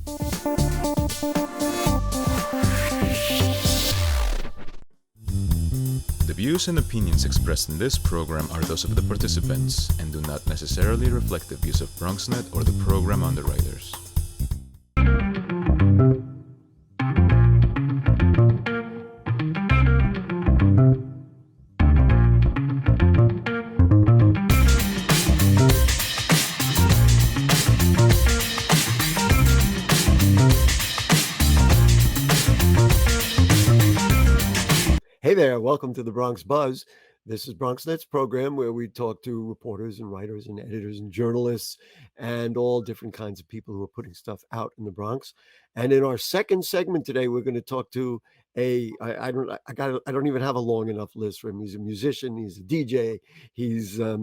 The views and opinions expressed in this program are those of the participants and do not necessarily reflect the views of BronxNet or the program underwriters. Hey there, welcome to the Bronx Buzz. This is BronxNet's program where we talk to reporters and writers and editors and journalists and all different kinds of people who are putting stuff out in the Bronx. And in our second segment today, we're going to talk to I don't even have a long enough list for him. He's a musician, he's a DJ, he's a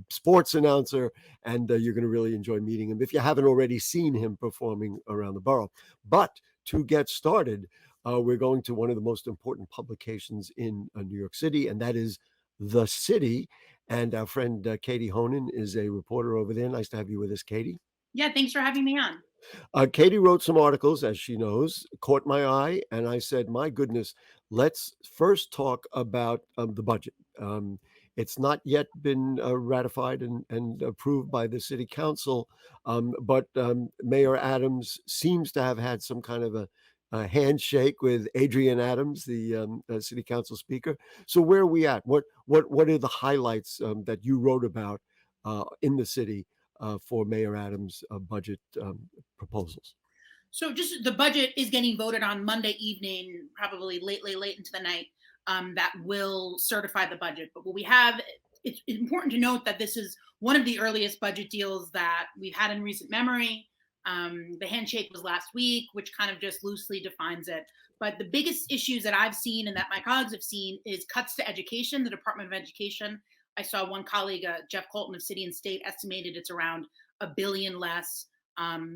sports announcer, and you're going to really enjoy meeting him if you haven't already seen him performing around the borough. But to get started, we're going to one of the most important publications in New York City, and that is The City. And our friend Katie Honan is a reporter over there. Nice to have you with us, Katie. Yeah, thanks for having me on. Katie wrote some articles, as she knows, caught my eye, and I said, my goodness, let's first talk about the budget. It's not yet been ratified and approved by the city council, but Mayor Adams seems to have had some kind of a handshake with Adrian Adams, the city council speaker. So where are we at? What are the highlights that you wrote about in the city for Mayor Adams' budget proposals? So just the budget is getting voted on Monday evening, probably late into the night, that will certify the budget. But what we have, it's important to note that this is one of the earliest budget deals that we've had in recent memory. The handshake was last week, which kind of just loosely defines it. But the biggest issues that I've seen and that my colleagues have seen is cuts to education, the Department of Education. I saw one colleague, Jeff Colton of City and State, estimated it's around $1 billion less.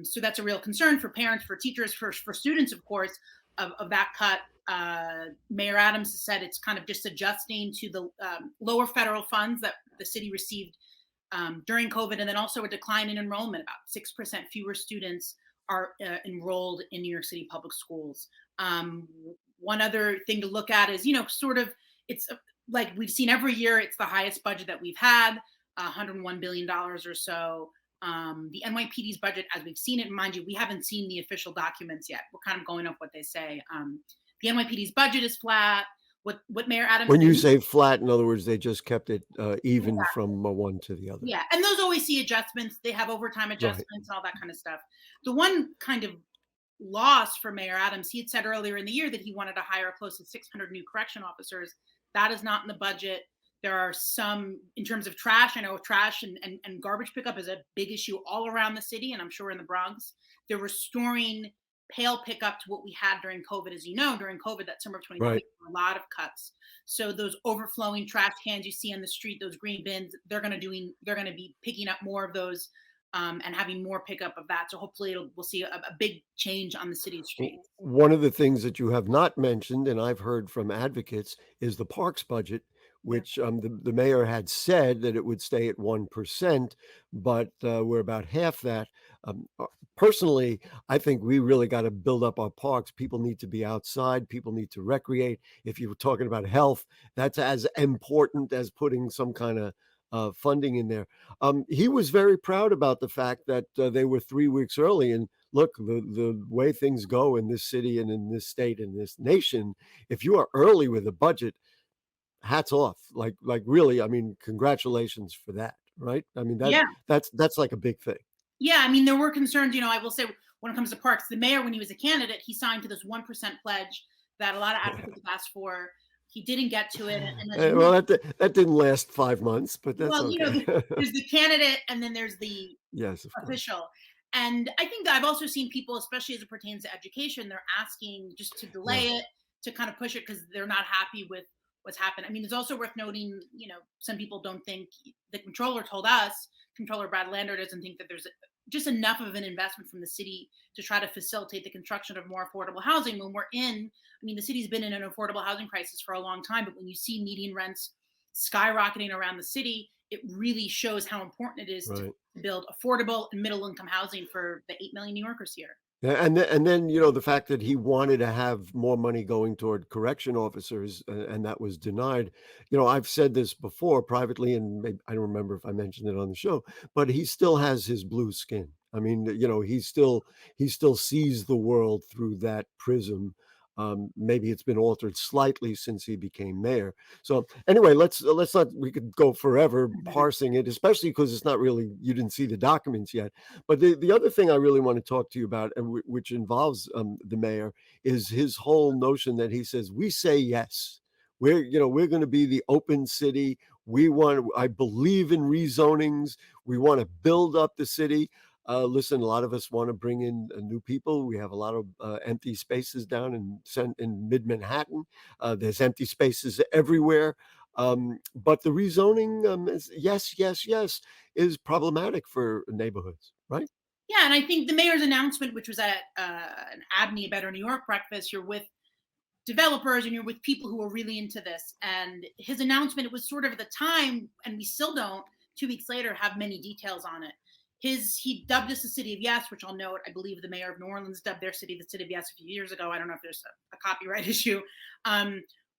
So that's a real concern for parents, for teachers, for students, of course, of that cut. Mayor Adams has said it's kind of just adjusting to the lower federal funds that the city received during COVID, and then also a decline in enrollment. About 6% fewer students are enrolled in New York City public schools. One other thing to look at is, it's like we've seen every year, it's the highest budget that we've had, $101 billion or so. The NYPD's budget, as we've seen it, and mind you, we haven't seen the official documents yet. We're kind of going off what they say. The NYPD's budget is flat. What Mayor Adams— When you say flat, in other words, they just kept it even from one to the other. Yeah, and those always see adjustments. They have overtime adjustments and all that kind of stuff. The one kind of loss for Mayor Adams, he had said earlier in the year that he wanted to hire close to 600 new correction officers. That is not in the budget. There are some, in terms of trash, I know trash and garbage pickup is a big issue all around the city, and I'm sure in the Bronx. They're restoring pail pickup to what we had during COVID. As you know, during COVID, that summer of 2020, Right. a lot of cuts. So those overflowing trash cans you see on the street, those green bins, they're going to be picking up more of those and having more pickup of that. So hopefully we'll see a big change on the city's streets. One of the things that you have not mentioned, and I've heard from advocates, is the parks budget, which the mayor had said that it would stay at 1%, but we're about half that. Personally, I think we really got to build up our parks. People need to be outside. People need to recreate. If you were talking about health, that's as important as putting some kind of funding in there. He was very proud about the fact that they were 3 weeks early. And look, the way things go in this city and in this state and this nation, if you are early with a budget, hats off. Like really, I mean, congratulations for that, right? I mean, that's like a big thing. Yeah, I mean, there were concerns, I will say when it comes to parks, the mayor, when he was a candidate, he signed to this 1% pledge that a lot of advocates have asked for. He didn't get to it. And well, that didn't last 5 months, but that's okay. There's the candidate and then there's the official. And I think I've also seen people, especially as it pertains to education, they're asking just to delay it, to kind of push it because they're not happy with what's happened. I mean, it's also worth noting, some people don't think, the comptroller told us, Comptroller Brad Lander doesn't think that there's just enough of an investment from the city to try to facilitate the construction of more affordable housing when the city's been in an affordable housing crisis for a long time, but when you see median rents skyrocketing around the city, it really shows how important it is to build affordable and middle income housing for the 8 million New Yorkers here. Yeah, and then, the fact that he wanted to have more money going toward correction officers, and that was denied. I've said this before privately, and I don't remember if I mentioned it on the show, but he still has his blue skin. I mean, he still sees the world through that prism. Maybe it's been altered slightly since he became mayor. So anyway, let's not. We could go forever parsing it, especially because it's not really. You didn't see the documents yet. But the other thing I really want to talk to you about, and which involves the mayor, is his whole notion that he says we say yes. We're going to be the open city. I believe in rezonings. We want to build up the city. Listen, a lot of us want to bring in new people. We have a lot of empty spaces down in mid Manhattan. There's empty spaces everywhere. But the rezoning, is yes, yes, yes, is problematic for neighborhoods, right? Yeah, and I think the mayor's announcement, which was at an Abney Better New York breakfast, you're with developers and you're with people who are really into this. And his announcement, it was sort of at the time, and we still don't, 2 weeks later, have many details on it. He dubbed us the city of yes, which I'll note, I believe the mayor of New Orleans dubbed their city the city of yes a few years ago. I don't know if there's a copyright issue.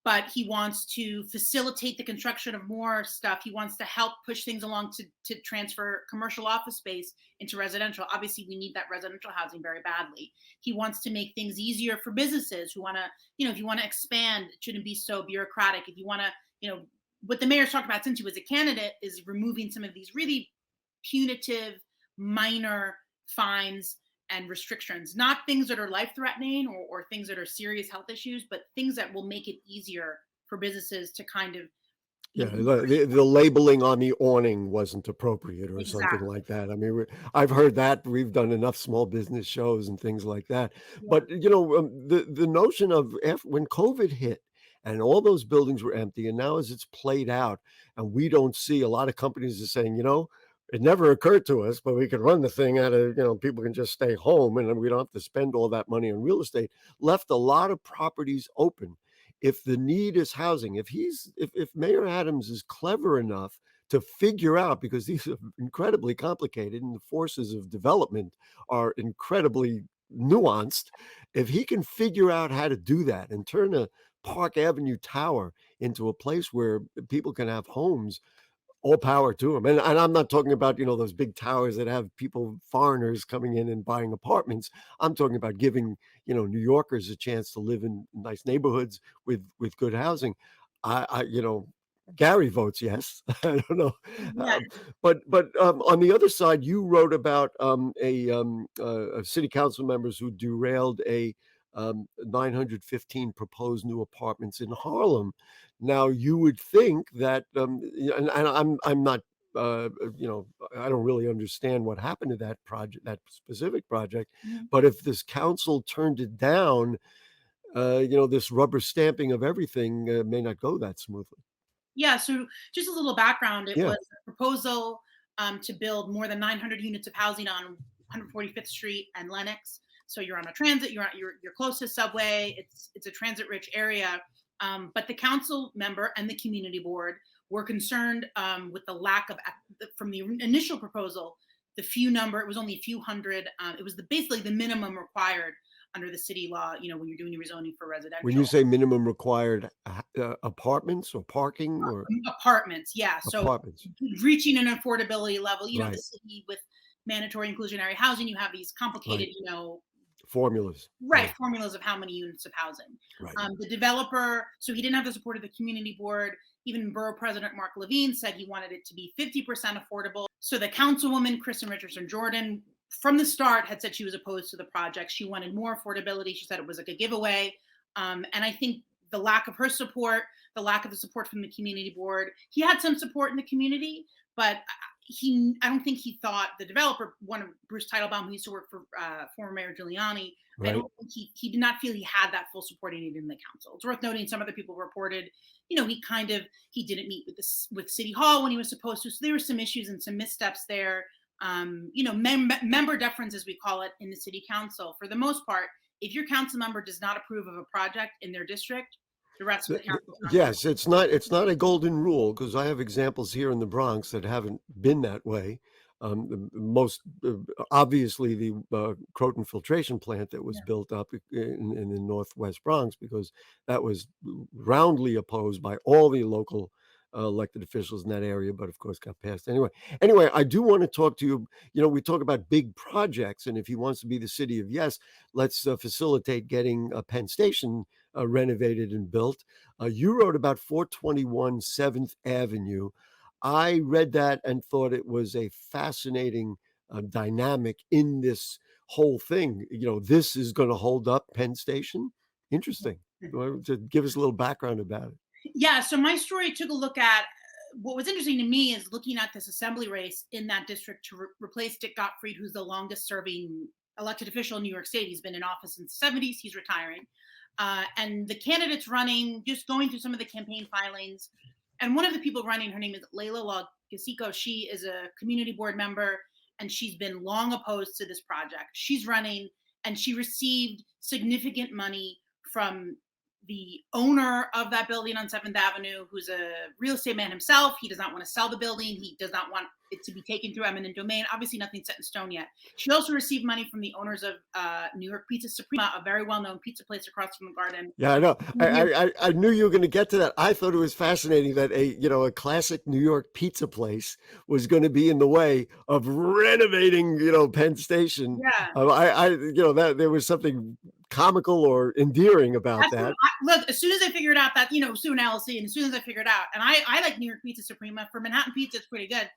But he wants to facilitate the construction of more stuff. He wants to help push things along to transfer commercial office space into residential. Obviously, we need that residential housing very badly. He wants to make things easier for businesses who want to, if you want to expand, it shouldn't be so bureaucratic. If you want to, what the mayor's talked about since he was a candidate is removing some of these really punitive, minor fines and restrictions, not things that are life threatening or things that are serious health issues, but things that will make it easier for businesses to kind of, Yeah, the labeling on the awning wasn't appropriate or something exactly. like that. I mean, I've heard that. We've done enough small business shows and things like that. Yeah. But the notion of when COVID hit and all those buildings were empty, and now as it's played out, and we don't see a lot of companies are saying, it never occurred to us, but we could run the thing out of, people can just stay home and we don't have to spend all that money on real estate. Left a lot of properties open. If the need is housing, if Mayor Adams is clever enough to figure out, because these are incredibly complicated and the forces of development are incredibly nuanced, if he can figure out how to do that and turn a Park Avenue tower into a place where people can have homes, all power to him. And I'm not talking about, those big towers that have people, foreigners coming in and buying apartments. I'm talking about giving, New Yorkers a chance to live in nice neighborhoods with good housing. Gary votes yes. I don't know. Yeah. But on the other side, you wrote about city council members who derailed a 915 proposed new apartments in Harlem. Now, you would think that, and I'm not, I don't really understand what happened to that project, that specific project. Mhm. But if this council turned it down, this rubber stamping of everything may not go that smoothly. Yeah, so just a little background. It Yeah, was a proposal to build more than 900 units of housing on 145th Street and Lenox. So you're on a transit, you're close to subway. It's a transit-rich area. But the council member and the community board were concerned with the lack of from the initial proposal, the few number. It was only a few hundred. It was basically the minimum required under the city law. When you're doing your rezoning for when you residential. say minimum required, apartments or parking or Apartments, yeah. So apartments, reaching an affordability level, the right? city with mandatory inclusionary housing, you have these complicated, Right. Formulas. right, Yeah, formulas of how many units of housing. right. The developer, so he didn't have the support of the community board. Even Borough President Mark Levine said he wanted it to be 50% affordable. So the councilwoman, Kristen Richardson Jordan, from the start had said she was opposed to the project. She wanted more affordability. She said it was like a giveaway. And I think the lack of her support, the lack of the support from the community board, he had some support in the community, but I don't think he thought the developer, one of Bruce Teitelbaum, who used to work for former Mayor Giuliani, I Right. don't think he did not feel he had that full support he needed in the council. It's worth noting some other people reported, he didn't meet with City Hall when he was supposed to. So there were some issues and some missteps there. Member deference, as we call it in the city council, for the most part, if your council member does not approve of a project in their district, the rest of the council is not going to. Yes, it's not a golden rule because I have examples here in the Bronx that haven't been that way. the most obviously the Croton filtration plant that was Yeah. built up in the Northwest Bronx, because that was roundly opposed by all the local elected officials in that area, but of course got passed anyway. Anyway, I do want to talk to you. You know, we talk about big projects, and if he wants to be the city of yes, let's facilitate getting Penn Station renovated and built. You wrote about 421 7th Avenue. I read that and thought it was a fascinating dynamic in this whole thing. You know, this is going to hold up Penn Station. Interesting. To give us a little background about it. Yeah, so my story took a look at what was interesting to me is looking at this assembly race in that district to replace Dick Gottfried, who's the longest serving elected official in New York State. He's been in office since the 70s. He's retiring. And the candidates running, just going through some of the campaign filings. And one of the people running, her name is Layla Gasico. She is a community board member, and she's been long opposed to this project. She's running, and she received significant money from the owner of that building on 7th Avenue, who's a real estate man himself. He does not want to sell the building. He does not want it to be taken through eminent domain. Obviously, nothing's set in stone yet. She also received money from the owners of New York Pizza Suprema, a very well-known pizza place across from the Garden. Yeah, I know. I knew you were going to get to that. I thought it was fascinating that a classic New York pizza place was going to be in the way of renovating, Penn Station. Yeah. That there was something comical or endearing about that. Look, as soon as I figured out that, soon LLC, and as soon as I figured out, and I like New York Pizza Suprema. For Manhattan pizza, it's pretty good.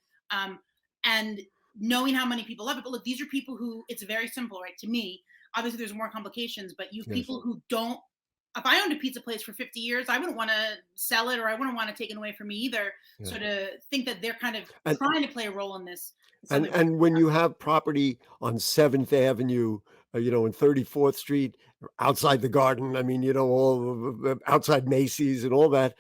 And knowing how many people love it. But look, these are people who, it's very simple, right? To me, obviously there's more complications, but you have people who don't, if I owned a pizza place for 50 years, I wouldn't want to sell it, or I wouldn't want to take it away from me either. Yeah. So to think that they're kind of trying to play a role in this. And when you have property on 7th Avenue, in 34th Street, outside the Garden, all outside Macy's and all that,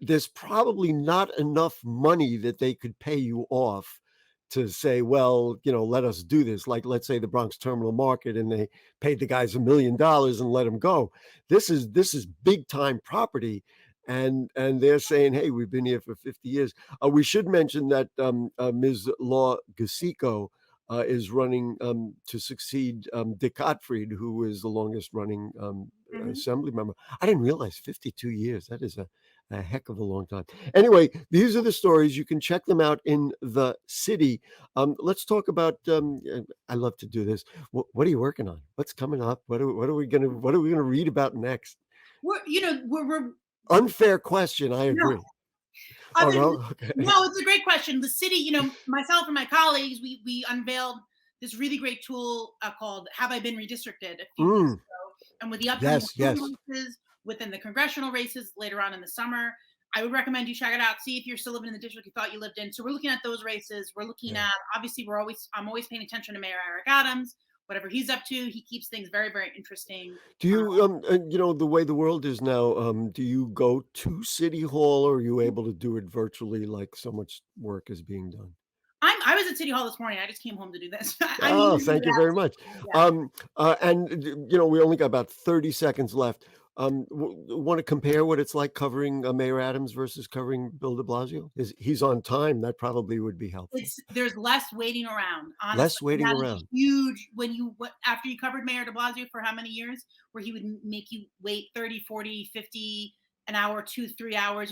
there's probably not enough money that they could pay you off to say, well, let us do this. Like, let's say the Bronx Terminal Market, and they paid the guys $1 million and let them go. This is big time property. And they're saying, hey, we've been here for 50 years. We should mention that Ms. Law Gasico is running to succeed Dick Gottfried, who is the longest running assembly member. I didn't realize 52 years. That is a heck of a long time. Anyway, these are the stories. You can check them out in the city. Let's talk about. I love to do this. What are you working on? What's coming up? What are we gonna read about next? We're unfair question. I agree. No. No? Okay. No, it's a great question. The city, myself and my colleagues, we unveiled this really great tool called "Have I Been Redistricted?" a few weeks ago, and with the upcoming races within the congressional races later on in the summer, I would recommend you check it out. See if you're still living in the district you thought you lived in. So we're looking at those races. We're looking at, obviously, I'm always paying attention to Mayor Eric Adams. Whatever he's up to, he keeps things very, very interesting. Do you, the way the world is now, do you go to City Hall, or are you able to do it virtually, like so much work is being done? I was at City Hall this morning. I just came home to do this. Thank you very much. Yeah. And we only got about 30 seconds left. Want to compare what it's like covering Mayor Adams versus covering Bill de Blasio? He's on time. That probably would be helpful. There's less waiting around. Honestly. Less waiting around. Huge after you covered Mayor de Blasio for how many years, where he would make you wait 30, 40, 50 an hour, 2-3 hours.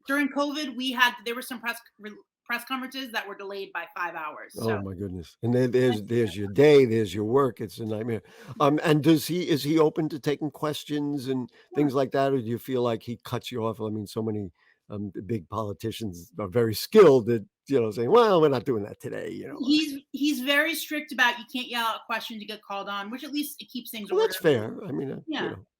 During COVID, there were some press conferences that were delayed by 5 hours. So. Oh my goodness! And there's your day, there's your work. It's a nightmare. And is he open to taking questions and things like that, or do you feel like he cuts you off? I mean, so many big politicians are very skilled at saying, well, we're not doing that today. He's very strict about, you can't yell out questions, you get called on, which at least it keeps things. Well, that's fair. I mean,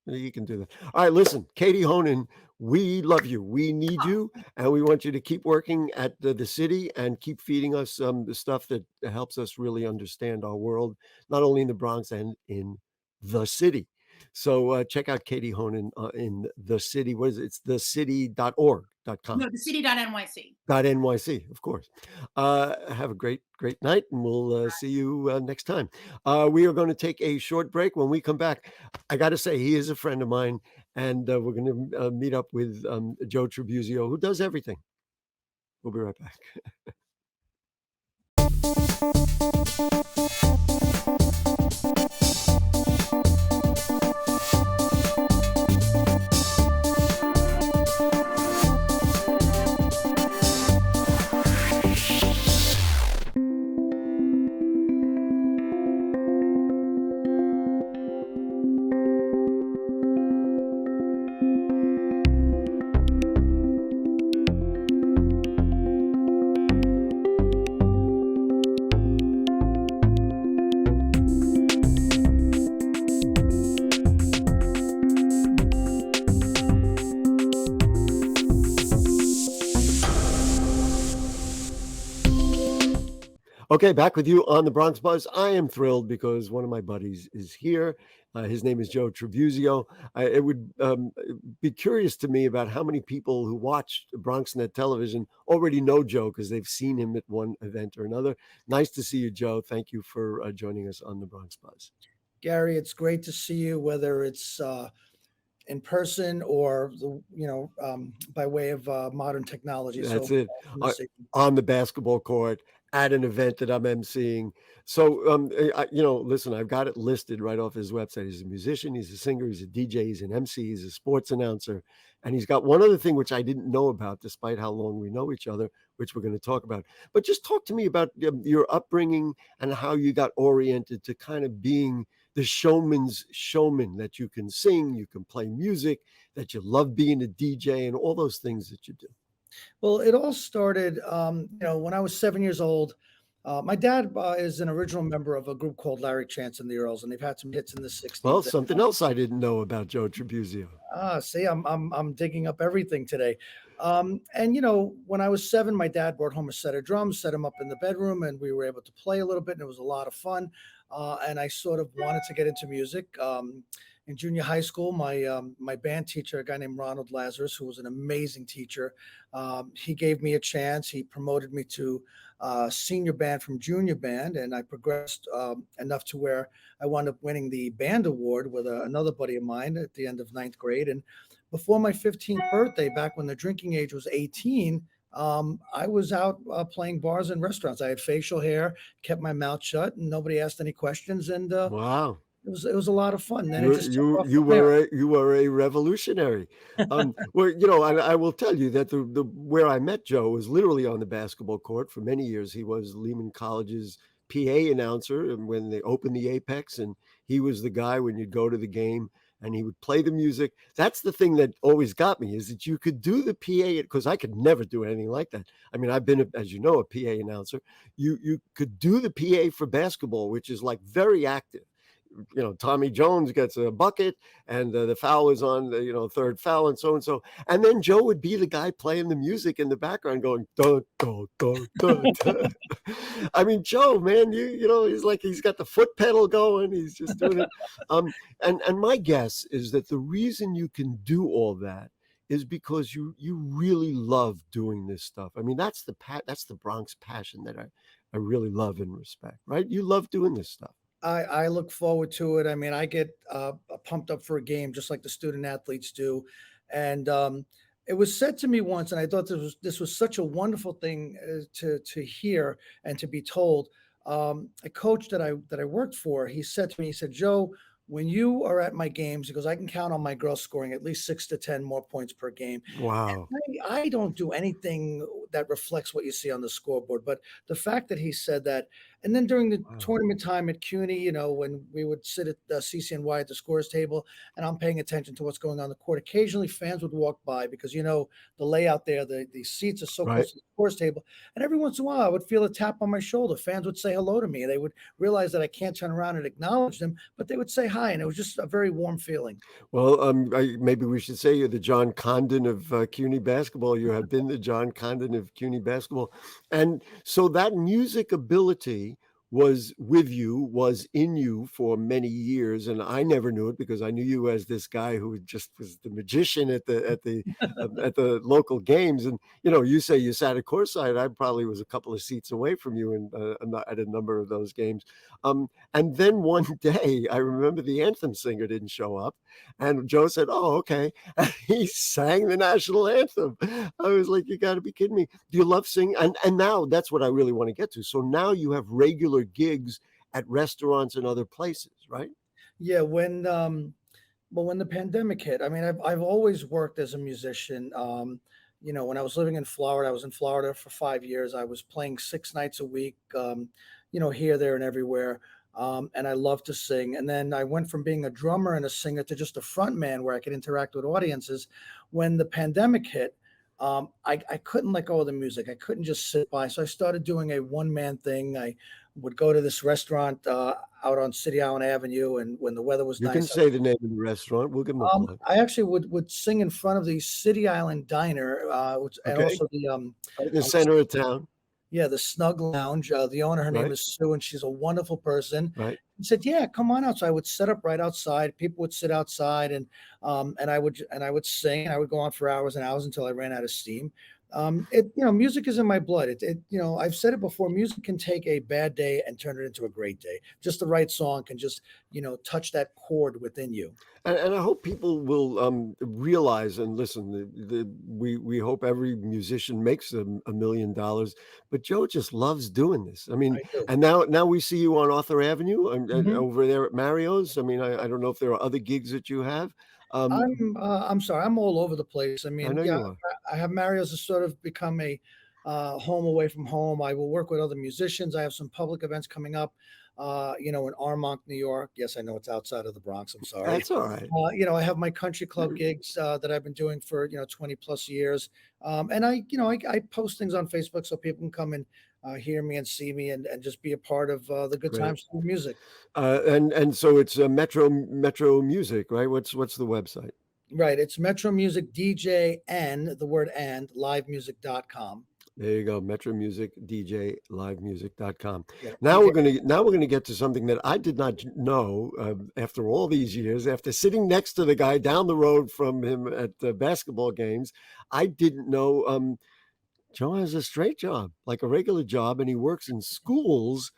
you can do that. All right, listen, Katie Honan, we love you. We need you, and we want you to keep working at the city and keep feeding us the stuff that helps us really understand our world, not only in the Bronx and in the city. So check out Katie Honan in the city. What is it? It's thecity.org.com. No, thecity.nyc. .nyc, of course. Have a great night, and we'll see you next time. We are going to take a short break. When we come back, I got to say, he is a friend of mine, and we're going to meet up with Joe Tribuzio, who does everything. We'll be right back. Okay, back with you on the Bronx Buzz. I am thrilled because one of my buddies is here. His name is Joe Tribuzio. It would be curious to me about how many people who watch BronxNet television already know Joe because they've seen him at one event or another. Nice to see you, Joe. Thank you for joining us on the Bronx Buzz. Gary, it's great to see you, whether it's in person or by way of modern technology. That's So it. awesome to see you. On the basketball court at an event that I'm emceeing. So, listen, I've got it listed right off his website. He's a musician, he's a singer, he's a DJ, he's an MC, he's a sports announcer. And he's got one other thing which I didn't know about, despite how long we know each other, which we're going to talk about. But just talk to me about your upbringing and how you got oriented to kind of being the showman's showman, that you can sing, you can play music, that you love being a DJ and all those things that you do. Well, it all started, when I was 7 years old. My dad is an original member of a group called Larry Chance and the Earls, and they've had some hits in the '60s. Well, something else I didn't know about Joe Tribuzio. See, I'm digging up everything today. When I was 7, my dad brought home a set of drums, set them up in the bedroom, and we were able to play a little bit, and it was a lot of fun. And I sort of wanted to get into music. In junior high school, my band teacher, a guy named Ronald Lazarus, who was an amazing teacher, he gave me a chance. He promoted me to senior band from junior band, and I progressed enough to where I wound up winning the band award with another buddy of mine at the end of 9th grade. And before my 15th birthday, back when the drinking age was 18, I was out playing bars and restaurants. I had facial hair, kept my mouth shut, and nobody asked any questions. And Wow. it was a lot of fun. Then it You just took you off you from there. were a revolutionary. Well, I will tell you that the where I met Joe was literally on the basketball court. For many years, he was Lehman College's PA announcer, and when they opened the Apex, and he was the guy when you'd go to the game and he would play the music. That's the thing that always got me, is that you could do the PA, because I could never do anything like that. I mean, I've been, as you know, a PA announcer. You could do the PA for basketball, which is like very active. Tommy Jones gets a bucket and the foul is on the, third foul and so and so. And then Joe would be the guy playing the music in the background going, dun, dun, dun, dun, dun. I mean, Joe, man, he's like, he's got the foot pedal going. He's just doing it. And my guess is that the reason you can do all that is because you really love doing this stuff. I mean, that's the Bronx passion that I really love and respect, right? You love doing this stuff. I look forward to it. I mean, I get pumped up for a game just like the student athletes do. And it was said to me once, and I thought this was such a wonderful thing to hear and to be told. A coach that I worked for, he said to me, he said, "Joe, when you are at my games," he goes, "I can count on my girls scoring at least 6 to 10 more points per game." Wow. I don't do anything that reflects what you see on the scoreboard, but the fact that he said that, and then during the Wow. tournament time at CUNY, when we would sit at the CCNY at the scores table, and I'm paying attention to what's going on the court, occasionally fans would walk by because the layout there, the seats are so Right. close to the scores table, and every once in a while I would feel a tap on my shoulder. Fans would say hello to me. They would realize that I can't turn around and acknowledge them, but they would say hi, and it was just a very warm feeling. Well, maybe we should say you're the John Condon of CUNY basketball. You have been the John Condon of CUNY basketball. And so that music ability was in you for many years, and I never knew it because I knew you as this guy who just was the magician at the local games. And you say you sat at courtside. I probably was a couple of seats away from you at a number of those games. And then one day, I remember the anthem singer didn't show up, and Joe said, "Oh, okay." And he sang the national anthem. I was like, "You got to be kidding me!" Do you love singing? And now that's what I really want to get to. So now you have regular gigs at restaurants and other places, right? Yeah, when the pandemic hit, I mean, I've always worked as a musician. When I was living in Florida, I was in Florida for 5 years. I was playing 6 nights a week, here, there, and everywhere. And I love to sing. And then I went from being a drummer and a singer to just a front man where I could interact with audiences. When the pandemic hit, I couldn't let go of the music. I couldn't just sit by. So I started doing a one-man thing. I would go to this restaurant out on City Island Avenue, and when the weather was You nice, can say the name of the restaurant. We'll give them a plug. I actually would sing in front of the City Island Diner, and Okay. also Right in the center of town. Yeah, the Snug Lounge. The owner, her name Right, is Sue, and she's a wonderful person. right. He said, "Yeah, come on out." So I would set up right outside. People would sit outside, and I would sing. And I would go on for hours and hours until I ran out of steam. Music is in my blood. I've said it before. Music can take a bad day and turn it into a great day. Just the right song can just touch that chord within you. And I hope people will realize and listen. We hope every musician makes $1 million, but Joe just loves doing this. I mean, I do. and now we see you on Arthur Avenue and Mhm. over there at Mario's. I mean, I don't know if there are other gigs that you have. Um, I'm sorry, I'm all over the place. I I mean, know yeah, you are. I have Mario's has sort of become a home away from home. I will work with other musicians. I have some public events coming up, in Armonk, New York. Yes, I know it's outside of the Bronx. I'm sorry. That's all right. I have my country club gigs that I've been doing for 20 plus years, and I post things on Facebook so people can come and hear me and see me and just be a part of the good Great. times through music. And so it's Metro Music, right? What's the website? Right. It's Metro Music DJ and the word and livemusic.com. There you go, Metro Music DJ livemusic.com. Yeah. Now we're gonna get to something that I did not know after all these years, after sitting next to the guy down the road from him at the basketball games. I didn't know Joe has a straight job, like a regular job, and he works in schools.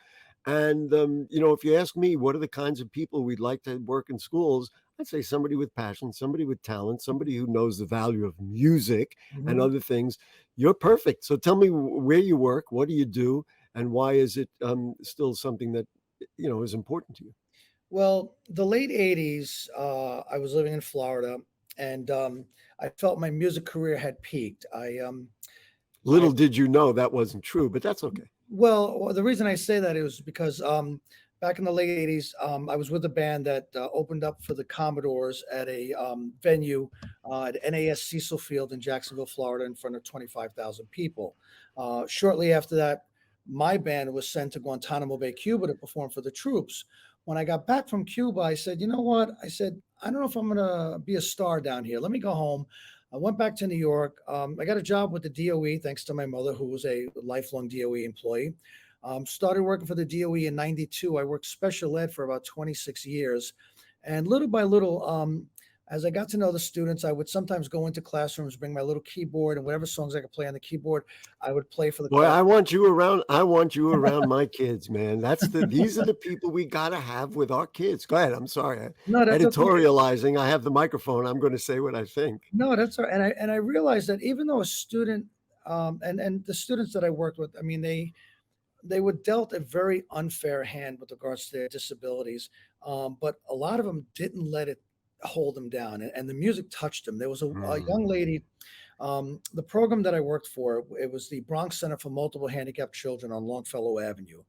And if you ask me, what are the kinds of people we'd like to work in schools? I'd say somebody with passion, somebody with talent, somebody who knows the value of music and Mhm. other things. You're perfect. So tell me where you work, what do you do, and why is it still something that is important to you? Well, the late 80s, I was living in Florida and I felt my music career had peaked. I Little did you know that wasn't true, but that's okay. Well, the reason I say that is because back in the late 80s, I was with a band that opened up for the Commodores at a venue at NAS Cecil Field in Jacksonville, Florida, in front of 25,000 people. Shortly after that, my band was sent to Guantanamo Bay, Cuba to perform for the troops. When I got back from Cuba, I said, you know what? I said, I don't know if I'm going to be a star down here. Let me go home. I went back to New York. I got a job with the DOE, thanks to my mother, who was a lifelong DOE employee. Started working for the DOE in '92. I worked special ed for about 26 years. And little by little, as I got to know the students, I would sometimes go into classrooms, bring my little keyboard and whatever songs I could play on the keyboard, I would play for the Boy, class. I want you around my kids, man. These are the people we gotta have with our kids. Go ahead. I'm sorry. No, that's okay. Editorializing. I have the microphone. I'm going to say what I think. No, that's all right. And I realized that even though a student, and the students that I worked with, I mean, they were dealt a very unfair hand with regards to their disabilities, but a lot of them didn't let it hold them down, and the music touched them. There was a young Mm. lady, the program that I worked for, it was the Bronx Center for Multiple Handicapped Children on Longfellow Avenue.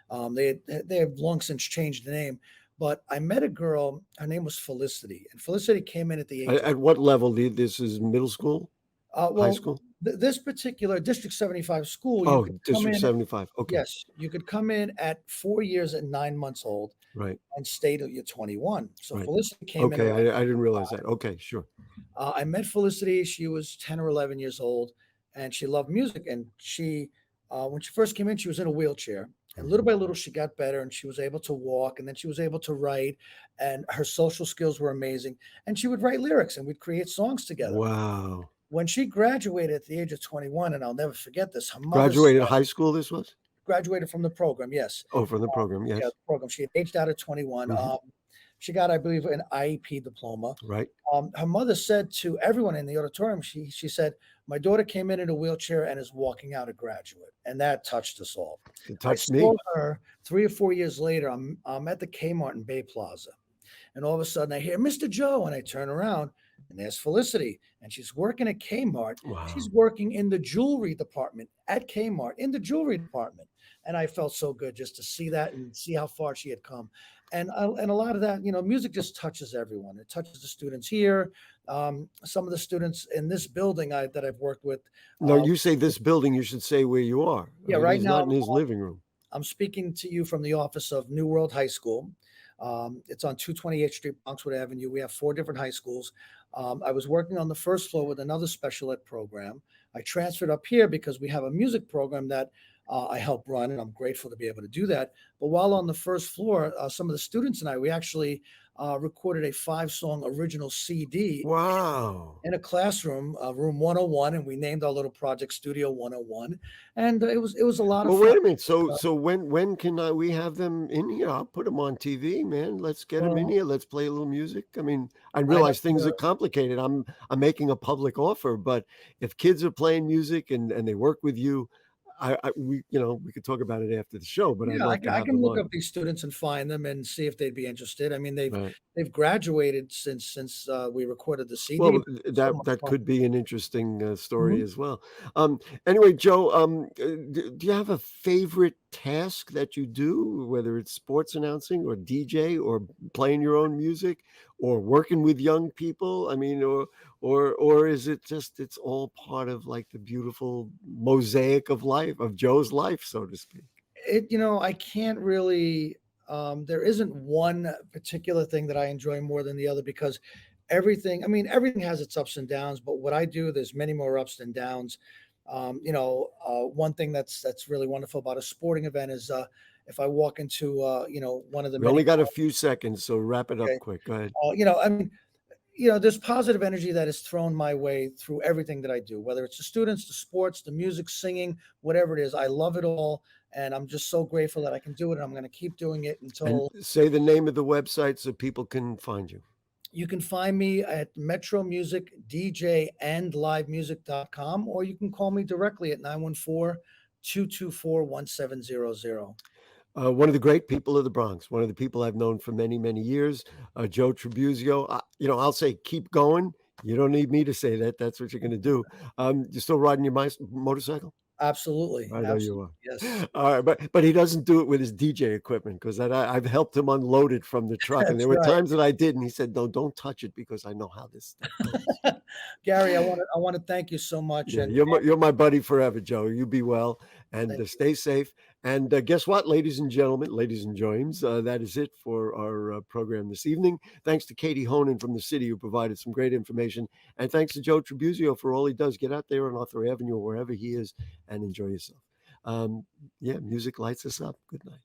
They have long since changed the name, but I met a girl. Her name was Felicity, and Felicity came in at the age of At what level? This is middle school, high well, school? this particular District 75 school, you Oh, could come District in. 75. Okay, Yes, you could come in at 4 years and 9 months old right, and stay till you're 21. So right. Felicity came in Okay, around. I didn't realize that. Okay, sure. I met Felicity. She was 10 or 11 years old, and she loved music. And when she first came in, she was in a wheelchair. And little by little, she got better, and she was able to walk, and then she was able to write, and her social skills were amazing. And she would write lyrics, and we'd create songs together. Wow. When she graduated at the age of 21, and I'll never forget this, her mother Graduated said, high school, this was? graduated from the program, yes. Oh, from the program, Yeah, yes. the program. She had aged out at 21. Mhm. She got, I believe, an IEP diploma. Right. Her mother said to everyone in the auditorium, she said, "My daughter came in a wheelchair and is walking out a graduate," and that touched us all. It I touched saw me. her 3 or 4 years later. I'm at the Kmart in Bay Plaza, and all of a sudden I hear Mr. Joe, and I turn around, and there's Felicity, and she's working at Kmart. She's Wow. working in the jewelry department at Kmart, in the jewelry department, and I felt so good just to see that and see how far she had come. And a lot of that, music just touches everyone. It touches the students here. Some of the students in this building that I've worked with. No, Uh, you say this building, you should say where you are. yeah, right He's not now in his living room. I'm speaking to you from the office of New World High School. It's on 228th Street, Bronxwood Avenue. We have 4 different high schools. I was working on the first floor with another special ed program. I transferred up here because we have a music program that I help run, and I'm grateful to be able to do that. But while on the first floor, some of the students and I, we actually recorded a 5-song original CD Wow. in a classroom, room 101, and we named our little project Studio 101. And it was a lot of Well, fun. wait a minute. So when can we have them in here? I'll put them on TV, man. Let's get them in Well, here. Let's play a little music. I mean, I I have realize things are complicated. I'm making a public offer, but if kids are playing music and they work with you, we could talk about it after the show, but I'd Yeah, love to I have can them look on. up these students and find them and see if they'd be interested. I mean, they've Right. they've graduated since we recorded the CD. Well, So that much that fun. could be an interesting story Mhm. as well. Anyway, Joe, do you have a favorite task that you do, whether it's sports announcing or DJ or playing your own music or working with young people? I mean, or is it just it's all part of like the beautiful mosaic of life of Joe's life, so to speak? I can't really, there isn't one particular thing that I enjoy more than the other because everything has its ups and downs, but what I do, there's many more ups than downs. One thing that's really wonderful about a sporting event is if I walk into, one of the We only many, got a few seconds, so wrap it up okay, quick. Go ahead. I mean, there's positive energy that is thrown my way through everything that I do, whether it's the students, the sports, the music, singing, whatever it is. I love it all. And I'm just so grateful that I can do it. And I'm going to keep doing it And until say the name of the website so people can find you. you can find me at Metro Music DJ and livemusic.com, or you can call me directly at 914-224-1700. One of the great people of the Bronx, one of the people I've known for many, many years, Joe Tribuzio. I'll say keep going. You don't need me to say that. That's what you're going to do. You still riding your motorcycle? Absolutely. I know you Absolutely. are. Yes. All right, but he doesn't do it with his DJ equipment because I've helped him unload it from the truck, and there That's were right. times that I did, and he said, "No, don't touch it because I know how this stuff goes." Gary, I want to thank you so much. Yeah, And you're my buddy forever, Joe. You be well and thank you. stay safe. And guess what, ladies and gentlemen, ladies and James, that is it for our program this evening. Thanks to Katie Honan from the city who provided some great information, and thanks to Joe Tribuzio for all he does. Get out there on Arthur Avenue or wherever he is and enjoy yourself. Yeah, music lights us up. Good night.